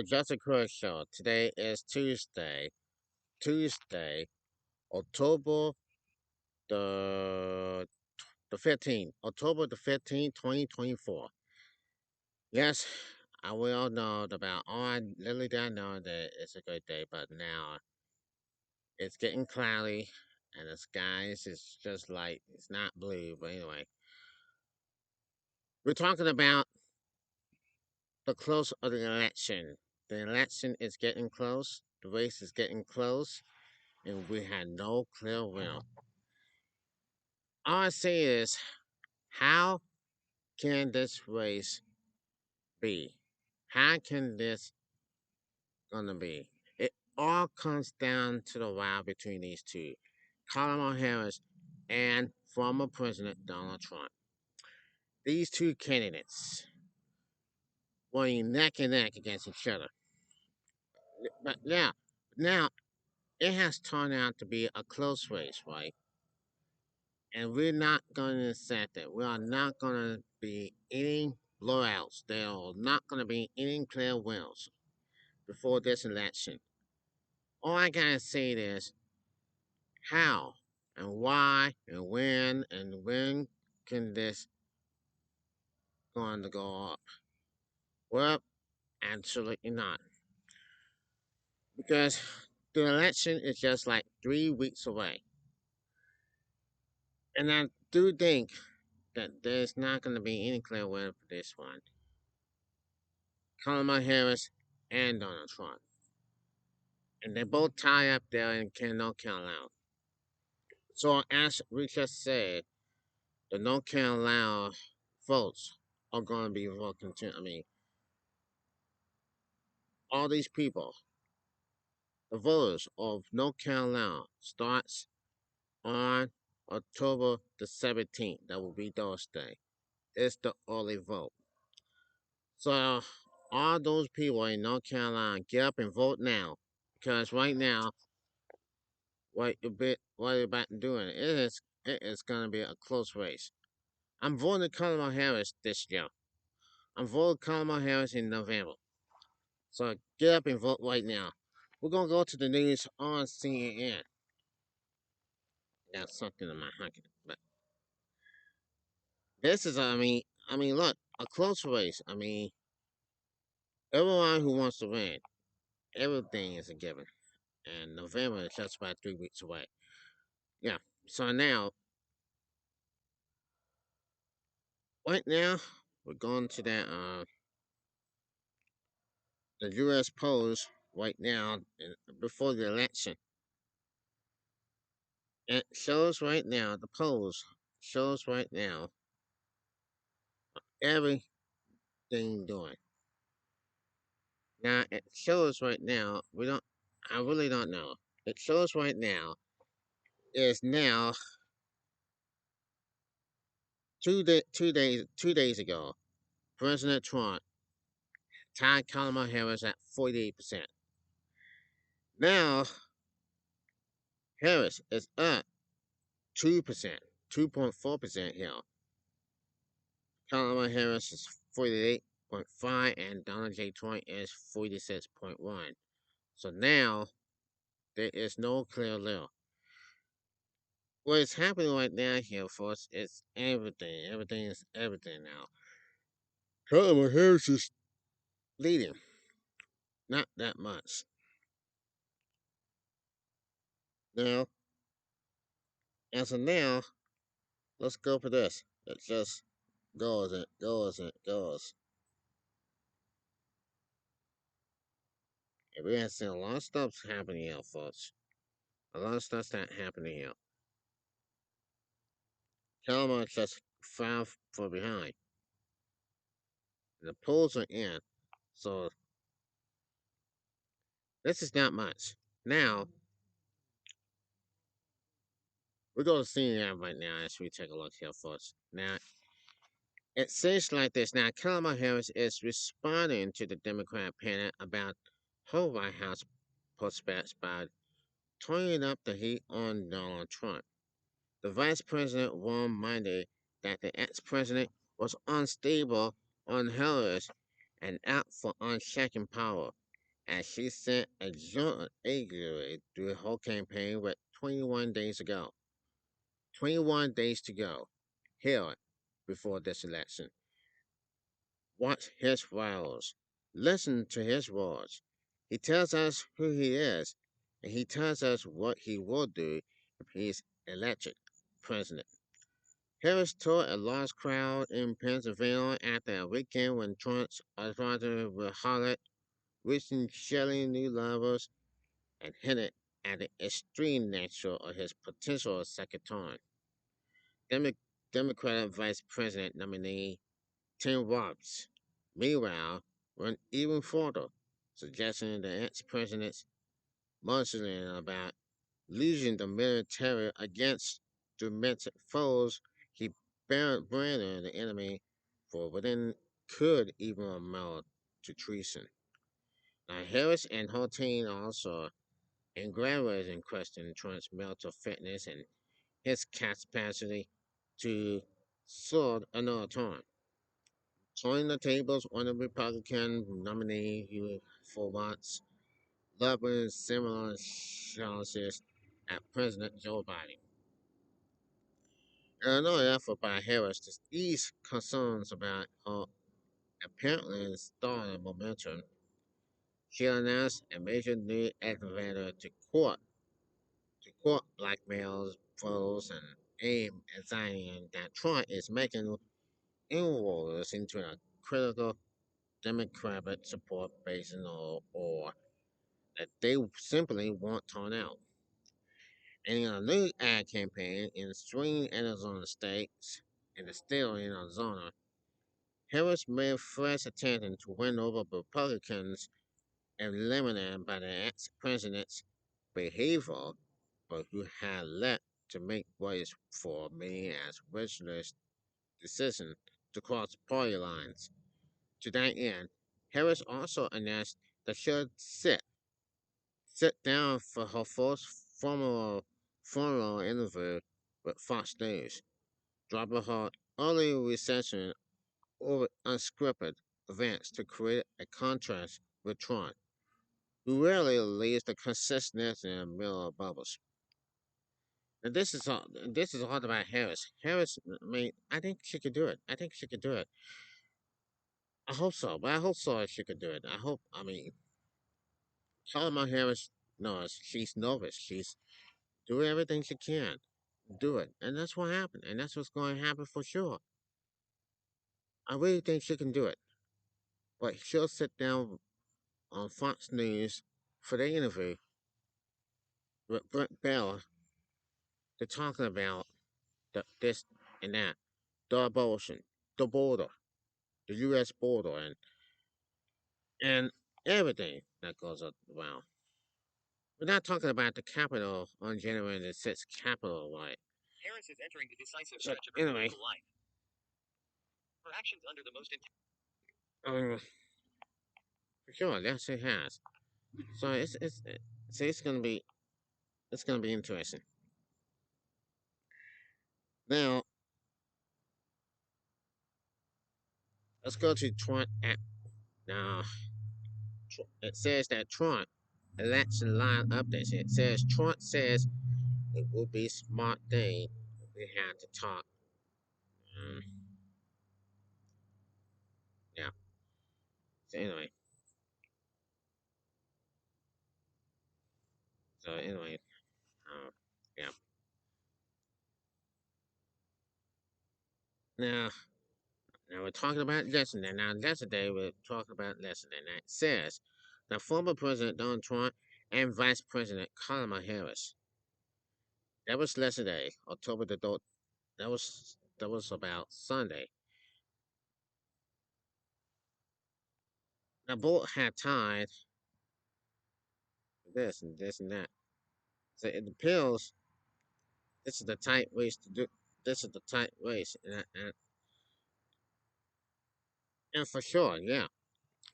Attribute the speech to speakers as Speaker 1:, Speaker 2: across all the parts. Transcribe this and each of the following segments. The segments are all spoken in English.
Speaker 1: just a quick show. Today is Tuesday, October the the 15th, October the 15th, 2024. Yes, I we all know about. I literally didn't know that it's a good day, but now it's getting cloudy, and the skies is just like it's not blue. But anyway, we're talking about the close of the election. The election is getting close. The race is getting close, and we had no clear winner. All I say is, how can this race be? How can this gonna be? It all comes down to the row between these two, Kamala Harris and former President Donald Trump. These two candidates running neck and neck against each other. But now it has turned out to be a close race, right? And we're not going to accept it. We are not going to be any blowouts. There are not going to be any clear winners before this election. All I gotta say is how and why and when can this going to go up? Well, absolutely not, because the election is just like 3 weeks away, and I do think that there's not going to be any clear winner for this one. Kamala Harris and Donald Trump, and they both tie up there and cannot count out. So as we just said, the North Carolina votes are going to be voting. I mean, all these people, the voters of North Carolina, starts on October the 17th. That will be Thursday. It's the early vote. So all those people in North Carolina, get up and vote now, because right now, what you're about to do it is going to be a close race. I'm voting Kamala Harris this year. I'm voting Kamala Harris in November. So get up and vote right now. We're gonna go to the news on CNN. Got something in my pocket, but this is, look, a close race. I mean, everyone who wants to win, everything is a given, and November is just about 3 weeks away. Yeah. So now, right now, we're going to the U.S. polls right now before the election. It shows right now, the polls shows right now everything doing. Now it shows right now, I really don't know. It shows right now is now 2 days ago, President Trump tied Kamala Harris at 48%. Now Harris is up 2%, 2.4% here. Kamala Harris is 48.5 and Donald J. Trump is 46.1. So now there is no clear leader. What is happening right now here, folks, is everything. Everything is everything now. Kamala Harris is leading. Not that much. Now, as of now, let's go for this. It just goes and goes and goes. And we have seen a lot of stuff happening here, folks. A lot of stuff that happening here. Kamala just far for behind. The polls are in, so this is not much. Now, we're going to see that right now as we take a look here, folks. Now, it seems like this. Now, Kamala Harris is responding to the Democrat panic about her White House prospects by turning up the heat on Donald Trump. The vice president warned Monday that the ex-president was unstable, unhinged, and out for unshaken power. as she sent a joint eagerly through the whole campaign with 21 days ago. 21 days to go. Here, before this election. Watch his vows. Listen to his words. He tells us who he is, and he tells us what he will do if he's elected president. Harris told a large crowd in Pennsylvania after a weekend when Trump's advisor were hollered, reaching Shelley new levels, and hinted at the extreme nature of his potential second term. Demo- Democratic Vice President nominee Tim Walz, meanwhile, went even further, suggesting the ex-president's murmuring about losing the military against domestic foes he branded the enemy for within could even amount to treason. Now, Harris and her team also aggravated question Trump's mental fitness and his capacity to serve another term. Turning the tables on the Republican nominee for once, leveling similar challenges at President Joe Biden. In another effort by Harris to ease concerns about her apparently stalling momentum, she announced a major new elevator to court blackmail foes and aim at saying that Trump is making inroads into a critical Democratic support base or that they simply won't turn out. In a new ad campaign in swing Arizona states, in the state of Arizona, Harris made fresh attempts to win over Republicans eliminated by the ex-president's behavior, but who had led to make ways for many as originalist decision to cross party lines. To that end, Harris also announced that she'll sit down for her first formal interview with Fox News, dropping her early reception over unscripted events to create a contrast with Trump, who rarely leaves the consistency in the middle of bubbles. And this is all about Harris. Harris, I mean, I think she could do it. I think she could do it. I hope so, but I hope so she could do it. I mean, Kamala Harris knows she's nervous. She's doing everything she can. Do it. And that's what happened. And that's what's going to happen for sure. I really think she can do it. But she'll sit down on Fox News for the interview with Brett Bell. They're talking about this and that, the abortion, the border, the U.S. border, and everything that goes around. We're not talking about the Capitol on January the 6th, Capitol right? Harris is entering the decisive stretch of her anyway, political life. Her actions under the most for sure, yes, it has. So it's gonna be interesting. Now let's go to Trump. Now it says that Trump election line updates. It says Trump says it will be a smart thing if we had to talk. Um, yeah. So anyway, uh, yeah. Now, now we're talking about yesterday. Now yesterday we're talking about yesterday. Now it says that former President Donald Trump and Vice President Kamala Harris. That was yesterday, October the that was about Sunday. Now both had tied this and this and that. So it appeals. This is the tight race to do. This is the tight race, and for sure, yeah,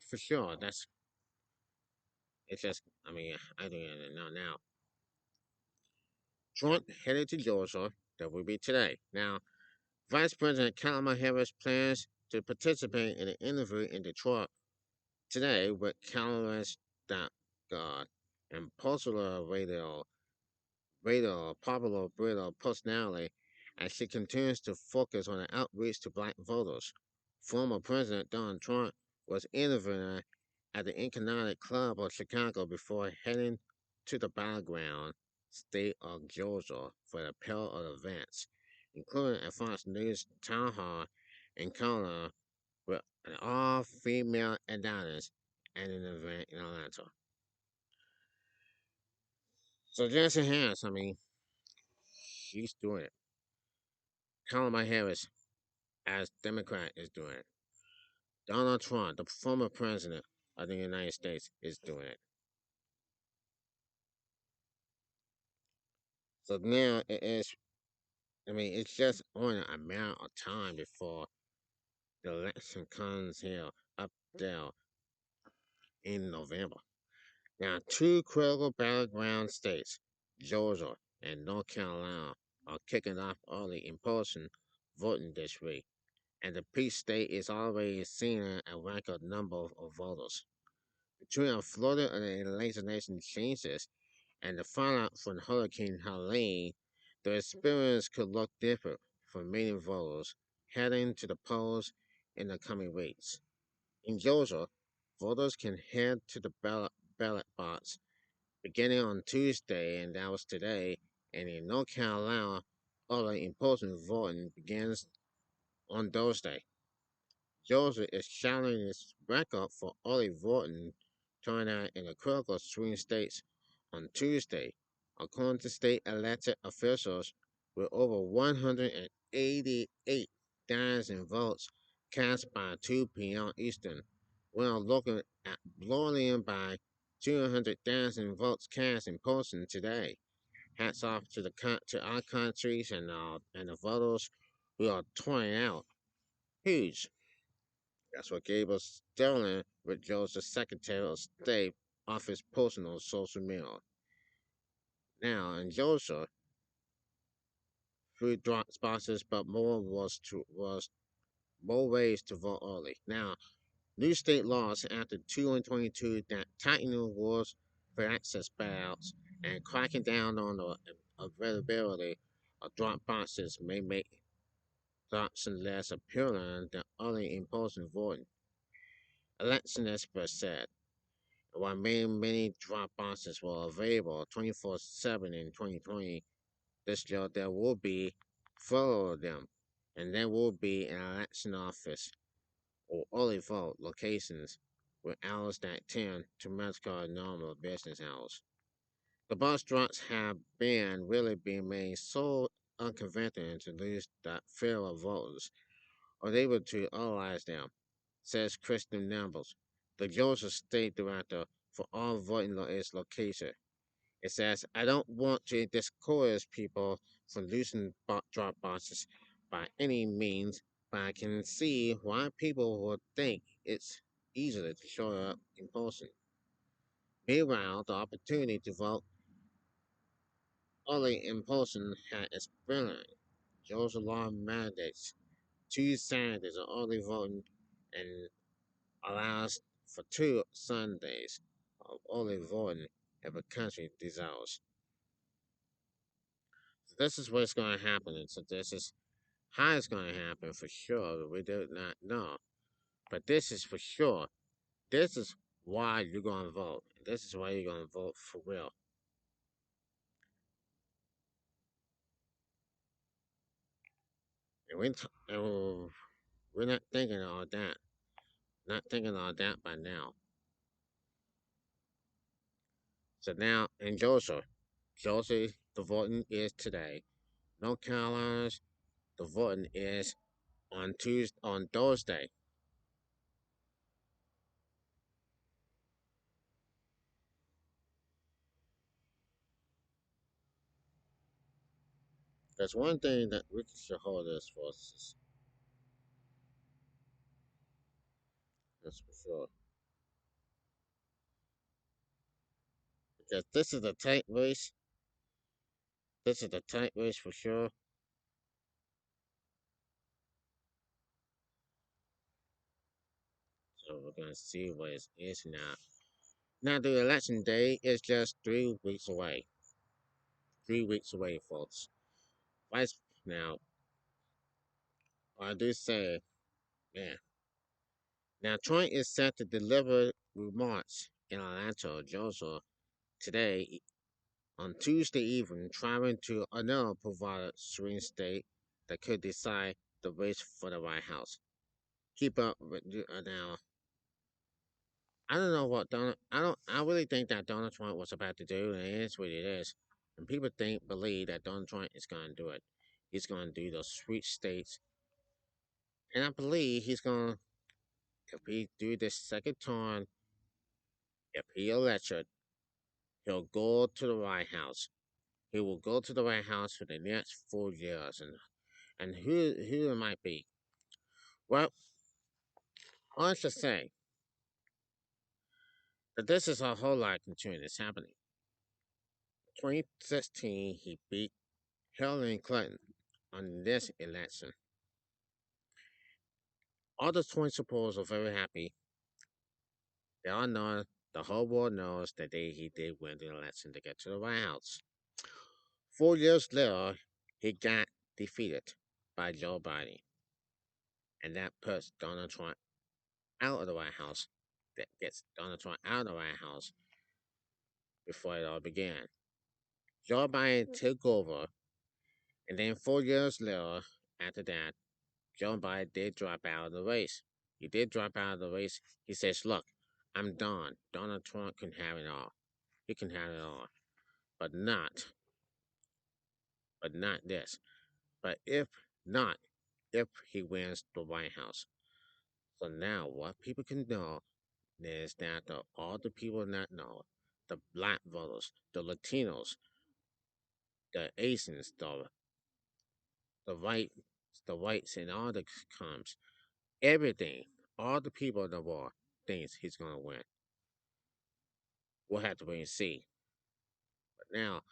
Speaker 1: for sure. It's just. I mean, I don't even know now. Trump headed to Georgia. That will be today. Now, Vice President Kamala Harris plans to participate in an interview in Detroit today with Kamala's that God and popular radio personality as she continues to focus on the outreach to black voters. Former President Donald Trump was interviewing at the Economic Club of Chicago before heading to the battleground state of Georgia for a pair of events, including a Fox News town hall in Colorado with an all-female audience and an event in Atlanta. So Jesse Harris, I mean, she's doing it. Kamala Harris, as Democrat, is doing it. Donald Trump, the former president of the United States, is doing it. So now it is, I mean, it's just only a matter of time before the election comes here up there in November. Now, two critical battleground states, Georgia and North Carolina, are kicking off early in person voting this week, and the peach state is already seeing a record number of voters. Between Florida and the Later Nation changes and the fallout from Hurricane Helene, the experience could look different for many voters heading to the polls in the coming weeks. In Georgia, voters can head to the ballot box beginning on Tuesday, and that was today, and in North Carolina, early in-person voting begins on Thursday. Georgia is challenging its record for early voting turnout in the critical swing states on Tuesday, according to state elected officials, with over 188,000 votes cast by 2 p.m. Eastern. We are looking at blowing by 200,000 votes cast in person today. Hats off to to our countries and the voters who are turning out. Huge. That's what Gabriel Sterling withdraws the Secretary of State off his personal social media. Now, in Georgia, three drop boxes, but was more ways to vote early. Now, new state laws after 2022 that tightening rules for access ballots and cracking down on the availability of drop boxes may make the option less appealing than early in-person voting. Election experts said while many drop boxes were available 24/7 in 2020, this year there will be fewer of them, and there will be an election office or early vote locations with hours that tend to match our normal business hours. The bus drops have been really being made so unconventional to lose that fear of voters are able to analyze them, says Kristen Nambles, the Georgia State Director for all voting its location. It says, I don't want to discourage people from losing drop boxes by any means, but I can see why people would think it's easier to show up in person. Meanwhile, the opportunity to vote early in person has expanded. Georgia law mandates two Saturdays of early voting and allows for 2 Sundays of early voting if a country desires. So this is what's going to happen. And so this is how it's going to happen for sure. We do not know. But this is for sure. This is why you're going to vote. This is why you're going to vote for real. And we're not thinking all that. Not thinking all that by now. So now in Georgia, the voting is today. North Carolina, the voting is on Thursday. That's one thing that we should hold this for. That's for sure. Because this is a tight race. This is a tight race for sure. So we're gonna see what it is now. Now, the election day is just 3 weeks away. 3 weeks away, folks. Vice now, I do say, yeah. Now, Trump is set to deliver remarks in Atlanta, Georgia, today on Tuesday evening, traveling to another provider swing state that could decide the race for the White House. Keep up with now. I don't know what Donald. I don't. I really think that Donald Trump was about to do, and it is what it is. And people believe that Donald Trump is going to do it. He's going to do those sweet states, and I believe he's going to. If he do this second time, if he elected, he'll go to the White House. He will go to the White House for the next 4 years, and who it might be. Well, I should say that this is a whole lot continuing that's happening. 2016, he beat Hillary Clinton on this election. All the Trump supporters are very happy. They all know, the whole world knows that he did win the election to get to the White House. 4 years later, he got defeated by Joe Biden, and that puts Donald Trump out of the White House. That gets Donald Trump out of the White House before it all began. Joe Biden took over, and then 4 years later, after that, Joe Biden did drop out of the race. He did drop out of the race. He says, "Look, I'm done. Donald Trump can have it all. He can have it all, but not this. But if not, if he wins the White House." So now, what people can know is that all the people that know, the black voters, the Latinos, the Asians, the white, the whites, and all the comes, everything, all the people in the world thinks he's gonna win. We'll have to wait and see. But now,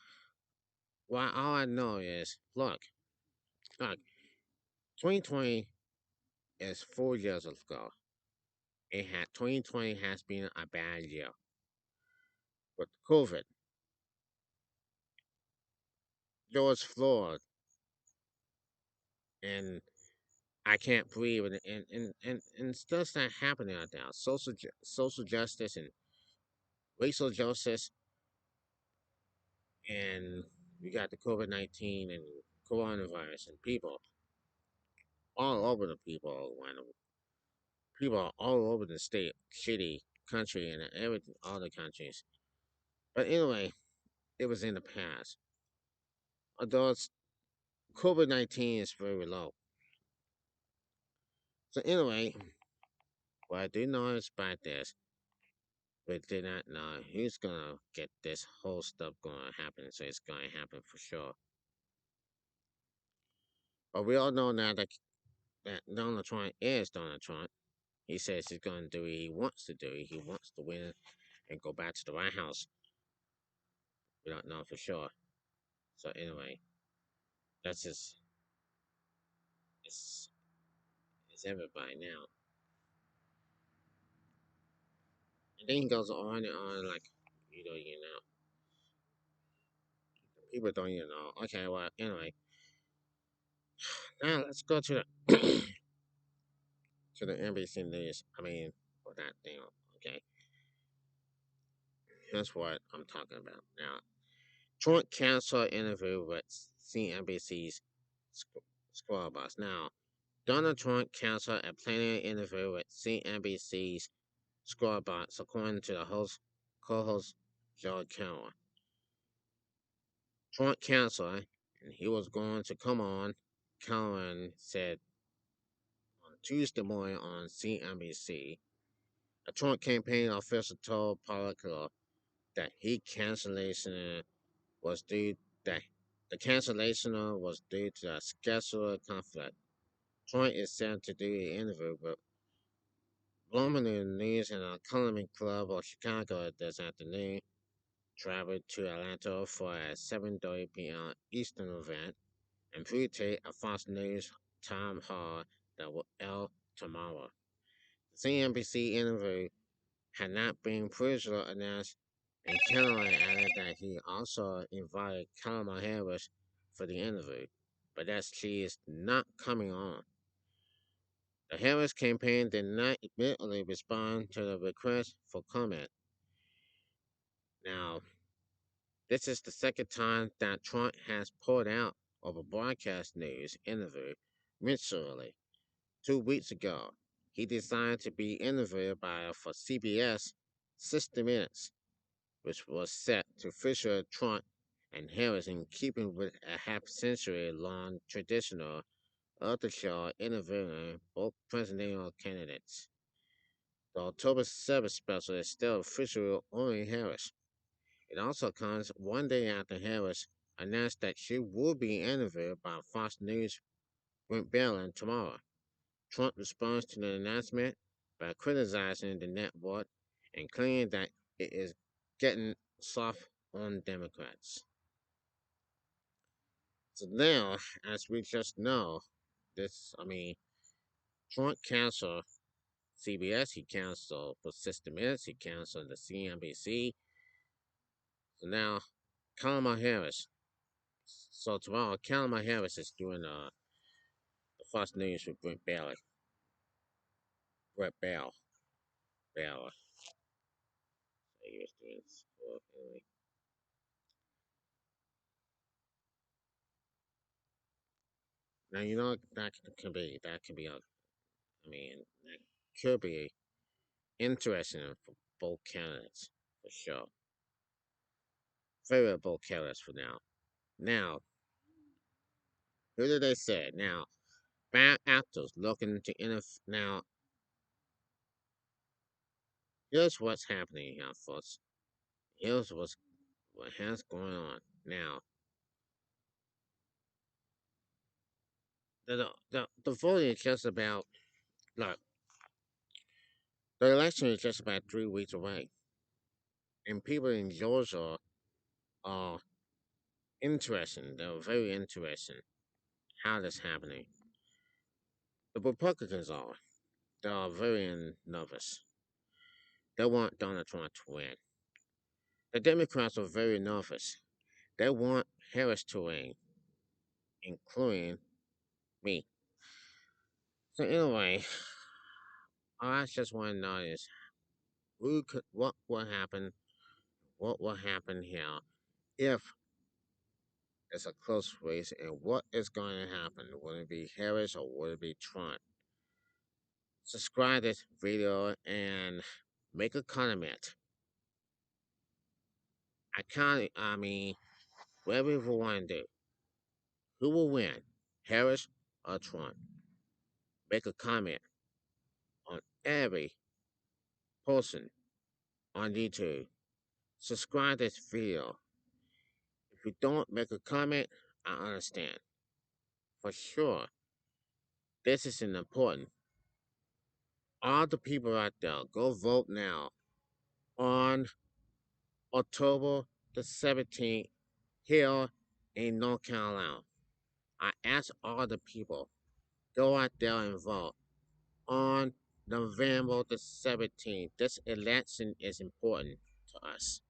Speaker 1: what all I know is, look, 2020 is 4 years ago. 2020 has been a bad year with COVID. George Floyd and I can't breathe, and stuff's not happening out there. Social justice and racial justice, and we got the COVID-19 and coronavirus, and people all over the people all over the state, city, country, and everything, all the countries. But anyway, it was in the past. Although COVID-19 is very low. So anyway, what I do know is about this, but did not know who's gonna get this whole stuff gonna happen. So it's gonna happen for sure. But we all know now that Donald Trump is Donald Trump. He says he's gonna do what he wants to do. He wants to win and go back to the White House. We don't know for sure. So anyway, that's just it's it's everybody now. And then he goes on and on like people don't even know. Okay, well anyway, now let's go to the to the NBC News. I mean, for that thing. Okay, that's what I'm talking about now. Trump canceled interview with CNBC's Squad Boss. Now, Donald Trump canceled a planned interview with CNBC's Squad Boss, according to the co-host Joe Carroll. Trump canceled, and he was going to come on. Cohen said on Tuesday morning on CNBC. A Trump campaign official told Politico that he cancellation was due that the cancellation was due to a scheduled conflict. Trump is set to do an interview with Bloomington News and Economy Club of Chicago this afternoon. Traveled to Atlanta for a 7:30 p.m. Eastern event and pre-tape a Fox News town hall that will air tomorrow. The CNBC interview had not been previously announced, and Kellogg added that he also invited Kamala Harris for the interview, but that she is not coming on. The Harris campaign did not immediately respond to the request for comment. Now, this is the second time that Trump has pulled out of a broadcast news interview recently. 2 weeks ago, he decided to be interviewed by for CBS 60 Minutes, which was set to feature Trump and Harris in keeping with a half-century long tradition of the show interviewing both presidential candidates. The October 7th special is still featuring only Harris. It also comes one day after Harris announced that she will be interviewed by Fox News' Brent Bellin tomorrow. Trump responds to the announcement by criticizing the network and claiming that it is getting soft on Democrats. So now, as we just know, Trump canceled CBS, he canceled for 60 Minutes, he canceled the CNBC. So now, Kamala Harris. So tomorrow, Kamala Harris is doing the Fox News with Brett Bell. So he was doing. Well, anyway. Now you know that could be interesting for both candidates for sure. Favorable candidates for now. Now, who did they say? Now, bad actors looking to now. Here's what's happening here, folks. Here's what has going on now. The voting is just about look. The election is just about 3 weeks away, and people in Georgia are interested. They're very interested how this happening. The Republicans are. They are very nervous. They want Donald Trump to win. The Democrats are very nervous. They want Harris to win, including me. So anyway, I just want to know is what will happen, what will happen here if it's a close race, and what is going to happen? Will it be Harris or will it be Trump? Subscribe this video and make a comment. Whatever you want to do. Who will win, Harris or Trump? Make a comment on every person on YouTube. Subscribe this video. If you don't make a comment, I understand. For sure, this is important. All the people out there, go vote now on October the 17th here in North Carolina. I ask all the people, go out there and vote on November the 17th. This election is important to us.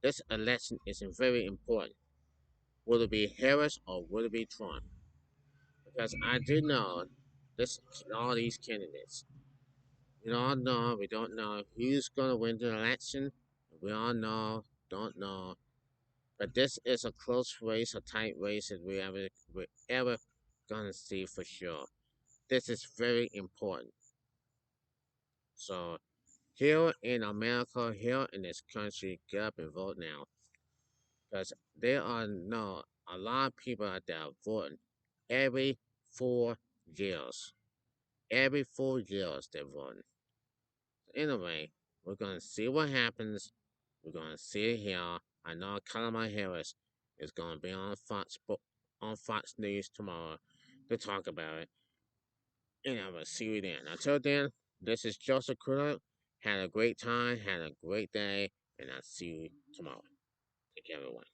Speaker 1: This election is very important. Will it be Harris or will it be Trump? Because I do know this all these candidates. We don't know who's gonna win the election. We all know, don't know. But this is a close race, a tight race that we're ever gonna see for sure. This is very important. So here in America, here in this country, get up and vote now. Because there are no a lot of people out there voting every 4 years. Every 4 years they're voting. Anyway, we're gonna see what happens. We're gonna see it here. I know Kamala Harris is gonna be on Fox News tomorrow to talk about it. And I will see you then. Until then, this is Joseph Crudup. Had a great time, had a great day, and I'll see you tomorrow. Take care, everyone.